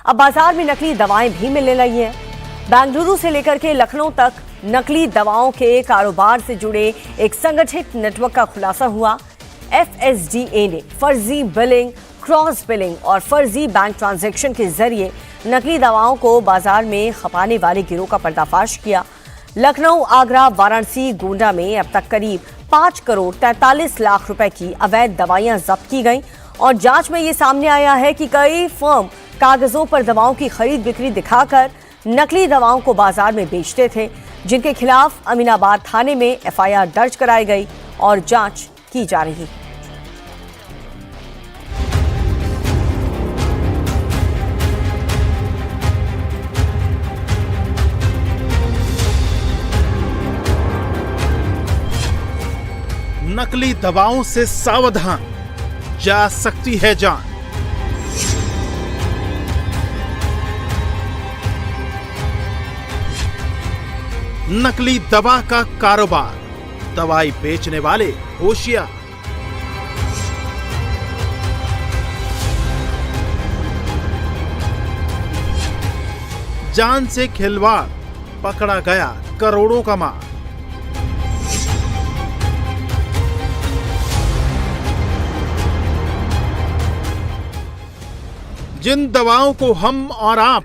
अब बाजार में नकली दवाएं भी मिलने लगी हैं। बेंगलुरु से लेकर के लखनऊ तक नकली दवाओं के कारोबार से जुड़े एक संगठित नेटवर्क का खुलासा हुआ। FSDA ने फर्जी बिलिंग, क्रॉस बिलिंग और फर्जी बैंक ट्रांजैक्शन के जरिए नकली दवाओं को बाजार में खपाने वाले गिरोह का पर्दाफाश किया। लखनऊ, आगरा, वाराणसी, गोंडा में अब तक करीब 5 करोड़ 43 लाख रुपए की अवैध दवाइयां जब्त की गईं और जांच में ये सामने आया है कि कई फर्म कागजों पर दवाओं की खरीद बिक्री दिखाकर नकली दवाओं को बाजार में बेचते थे, जिनके खिलाफ अमीनाबाद थाने में FIR दर्ज कराई गई और जांच की जा रही है। नकली दवाओं से सावधान, जा सकती है जान। नकली दवा का कारोबार, दवाई बेचने वाले होशियार। जान से खिलवाड़, पकड़ा गया करोड़ों का माल। जिन दवाओं को हम और आप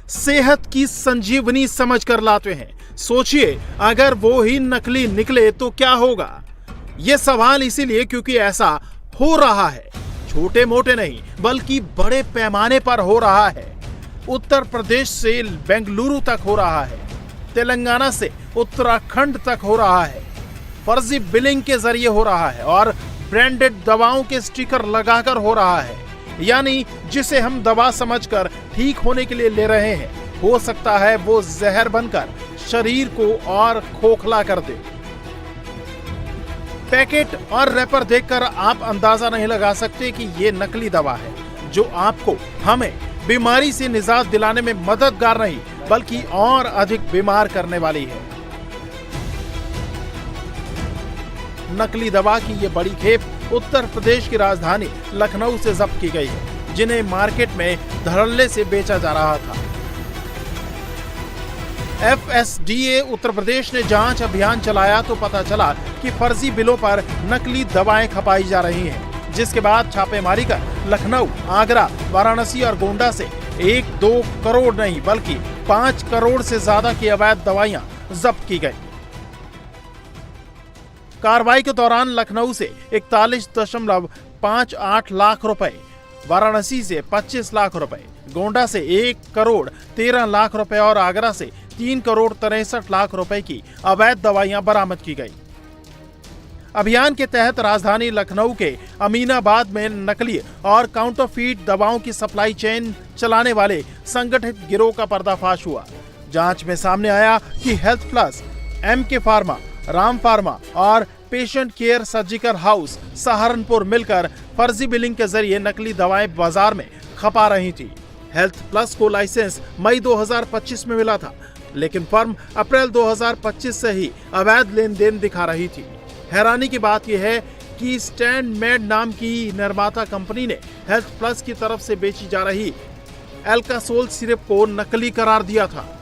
सेहत की संजीवनी समझकर लाते हैं, सोचिए अगर वो ही नकली निकले तो क्या होगा। यह सवाल इसीलिए क्योंकि ऐसा हो रहा है, छोटे मोटे नहीं बल्कि बड़े पैमाने पर हो रहा है। उत्तर प्रदेश से बेंगलुरु तक हो रहा है, तेलंगाना से उत्तराखंड तक हो रहा है। फर्जी बिलिंग के जरिए हो रहा है और ब्रांडेड दवाओं के स्टिकर लगाकर हो रहा है। यानी जिसे हम दवा समझकर ठीक होने के लिए ले रहे हैं, हो सकता है वो जहर बनकर शरीर को और खोखला कर दे। पैकेट और रैपर देखकर आप अंदाजा नहीं लगा सकते कि ये नकली दवा है, जो आपको हमें बीमारी से निजात दिलाने में मददगार नहीं बल्कि और अधिक बीमार करने वाली है। नकली दवा की ये बड़ी खेप उत्तर प्रदेश की राजधानी लखनऊ से जब्त की गई है, जिन्हें मार्केट में धड़ल्ले से बेचा जा रहा था। FSDA उत्तर प्रदेश ने जांच अभियान चलाया तो पता चला कि फर्जी बिलों पर नकली दवाएं खपाई जा रही हैं, जिसके बाद छापेमारी कर लखनऊ, आगरा, वाराणसी और गोंडा से 1-2 करोड़ नहीं बल्कि 5 करोड़ से ज्यादा की अवैध दवाइयां जब्त की गई। कार्रवाई के दौरान लखनऊ से 41.58 लाख रुपए, वाराणसी से 25 लाख रुपए, गोंडा से 1 करोड़ 13 लाख रुपए और आगरा से 3 करोड़ 63 लाख रुपए की अवैध दवाइयां बरामद की गई। अभियान के तहत राजधानी लखनऊ के अमीनाबाद में नकली और काउंटरफीट दवाओं की सप्लाई चेन चलाने वाले संगठित गिरोह का पर्दाफाश हुआ। जांच में सामने आया कि health plus, MK pharma, Ram pharma और patient care surgical house Saharanpur मिलकर फर्जी बिलिंग के जरिए नकली दवाएं बाजार में खपा रही थी। हेल्थ प्लस को लाइसेंस मई 2025 में मिला था, लेकिन फर्म अप्रैल 2025 से ही अवैध लेन देन दिखा रही थी। हैरानी की बात यह है कि स्टैंड मेड नाम की निर्माता कंपनी ने हेल्थ प्लस की तरफ से बेची जा रही एल्कासोल सिरप को नकली करार दिया था।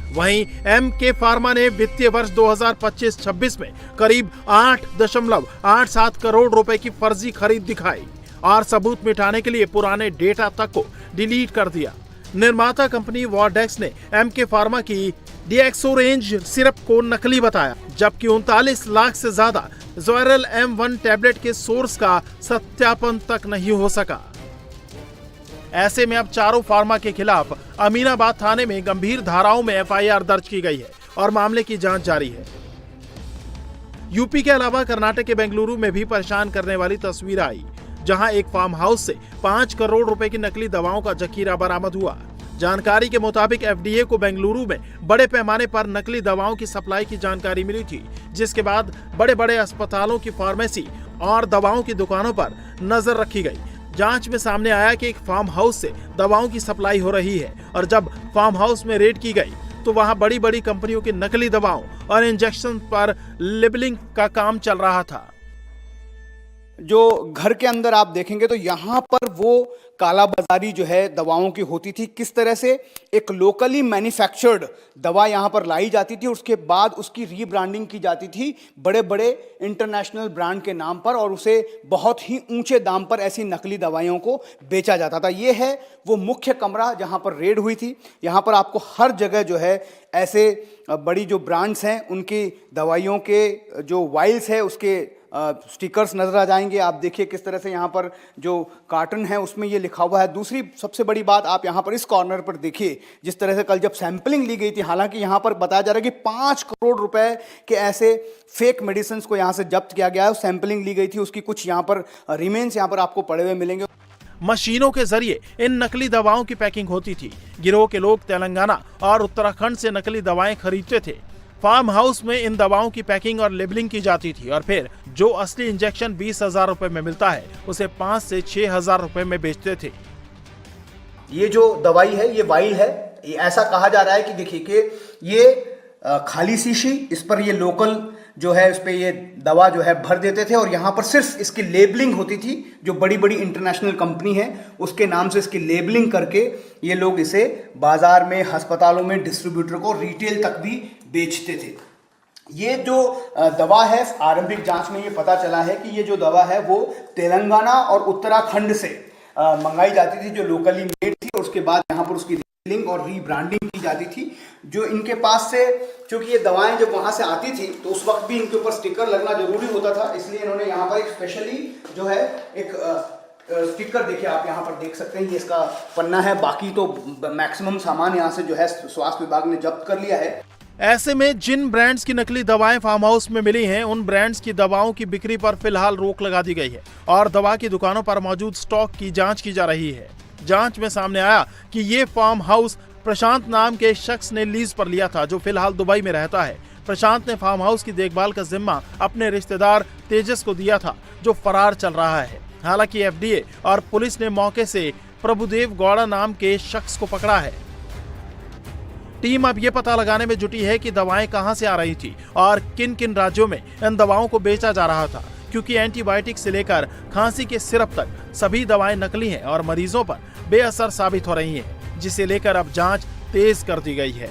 वहीं MK फार्मा ने वित्तीय वर्ष 2025-26 में करीब 8.87 करोड़ रुपए की फर्जी खरीद दिखाई और सबूत मिटाने के लिए पुराने डेटा तक को डिलीट कर दिया। निर्माता कंपनी वॉर्डेक्स ने MK फार्मा की डिएक्सोरेंज सिरप को नकली बताया, जबकि 39 लाख से ज्यादा ज़ोरल M1 टैबलेट के सोर्स का सत्यापन तक नहीं हो सका। ऐसे में अब चारों फार्मा के खिलाफ अमीनाबाद थाने में गंभीर धाराओं में FIR दर्ज की गई है और मामले की जांच जारी है। यूपी के अलावा कर्नाटक के बेंगलुरु में भी परेशान करने वाली तस्वीर आई, जहां एक फार्म हाउस से 5 करोड़ रुपए की नकली दवाओं का जखीरा बरामद हुआ। जानकारी के मुताबिक FDA को बेंगलुरु में बड़े पैमाने पर नकली दवाओं की सप्लाई की जानकारी मिली थी, जिसके बाद बड़े बड़े अस्पतालों की फार्मेसी और दवाओं की दुकानों पर नजर रखी गई। जांच में सामने आया कि एक फार्म हाउस से दवाओं की सप्लाई हो रही है और जब फार्म हाउस में रेड की गई तो वहां बड़ी बड़ी कंपनियों की नकली दवाओं और इंजेक्शन पर लेबलिंग का काम चल रहा था। जो घर के अंदर आप देखेंगे तो यहाँ पर वो काला बाजारी जो है दवाओं की होती थी। किस तरह से एक लोकली मैन्युफैक्चर्ड दवा यहाँ पर लाई जाती थी, उसके बाद उसकी रीब्रांडिंग की जाती थी बड़े बड़े इंटरनेशनल ब्रांड के नाम पर, और उसे बहुत ही ऊंचे दाम पर ऐसी नकली दवाइयों को बेचा जाता था। ये है वो मुख्य कमरा जहाँ पर रेड हुई थी। यहाँ पर आपको हर जगह जो है ऐसे बड़ी जो ब्रांड्स हैं उनकी दवाइयों के जो वाइल्स है उसके स्टिकर्स नजर आ जाएंगे। आप देखिए किस तरह से यहाँ पर जो कार्टन है उसमें ये लिखा हुआ है। दूसरी सबसे बड़ी बात आप यहाँ पर इस कॉर्नर पर देखिए, जिस तरह से कल जब सैंपलिंग ली गई थी, हालांकि यहाँ पर बताया जा रहा है कि 5 करोड़ रुपए के ऐसे फेक मेडिसिन को यहाँ से जब्त किया गया है। सैंपलिंग ली गई थी, उसकी कुछ यहाँ पर रिमेन्स यहाँ पर आपको पड़े हुए मिलेंगे। मशीनों के जरिए इन नकली दवाओं की पैकिंग होती थी। गिरोह के लोग तेलंगाना और उत्तराखंड से नकली दवाएं खरीदते थे। फार्म हाउस में इन दवाओं की पैकिंग और लेबलिंग की जाती थी और फिर जो असली इंजेक्शन 20,000 रुपए में मिलता है उसे 5 से 6,000 रुपए में बेचते थे। ये जो दवाई है ये वाइल है। ये ऐसा कहा जा रहा है कि देखिए कि ये खाली शीशी, इस पर ये लोकल जो है इस पे ये दवा जो है भर देते थे और यहाँ पर सिर्फ इसकी लेबलिंग होती थी। जो बड़ी बड़ी इंटरनेशनल कंपनी है उसके नाम से इसकी लेबलिंग करके ये लोग इसे बाजार में, अस्पतालों में डिस्ट्रीब्यूटर को रिटेल तक भी बेचते थे। ये जो दवा है, आरंभिक जांच में ये पता चला है कि ये जो दवा है वो तेलंगाना और उत्तराखंड से मंगाई जाती थी, जो लोकली मेड थी, और उसके बाद यहाँ पर उसकी लिंक और रीब्रांडिंग की जाती थी। जो इनके पास से, क्योंकि ये दवाएं जब वहां से आती थी तो उस वक्त भी इनके ऊपर स्टिकर लगना जरूरी होता था, इसलिए इन्होंने यहाँ पर एक स्पेशली जो है एक स्टिकर, देखिए आप यहाँ पर देख सकते हैं, ये इसका पन्ना है। बाकी तो मैक्सिमम सामान यहाँ से जो है स्वास्थ्य विभाग ने जब्त कर लिया है। ऐसे में जिन ब्रांड्स की नकली दवाएं फार्म हाउस में मिली हैं, उन ब्रांड्स की दवाओं की बिक्री पर फिलहाल रोक लगा दी गई है और दवा की दुकानों पर मौजूद स्टॉक की जांच की जा रही है। जांच में सामने आया कि ये फार्म हाउस प्रशांत नाम के शख्स ने लीज पर लिया था, जो फिलहाल दुबई में रहता है। प्रशांत ने फार्म हाउस की देखभाल का जिम्मा अपने रिश्तेदार तेजस को दिया था, जो फरार चल रहा है। हालांकि एफडीए और पुलिस ने मौके से प्रभुदेव गौड़ा नाम के शख्स को पकड़ा है। टीम अब ये पता लगाने में जुटी है कि दवाएं कहां से आ रही थी और किन किन राज्यों में इन दवाओं को बेचा जा रहा था, क्योंकि एंटीबायोटिक से लेकर खांसी के सिरप तक सभी दवाएं नकली हैं और मरीजों पर बेअसर साबित हो रही हैं, जिसे लेकर अब जांच तेज कर दी गई है।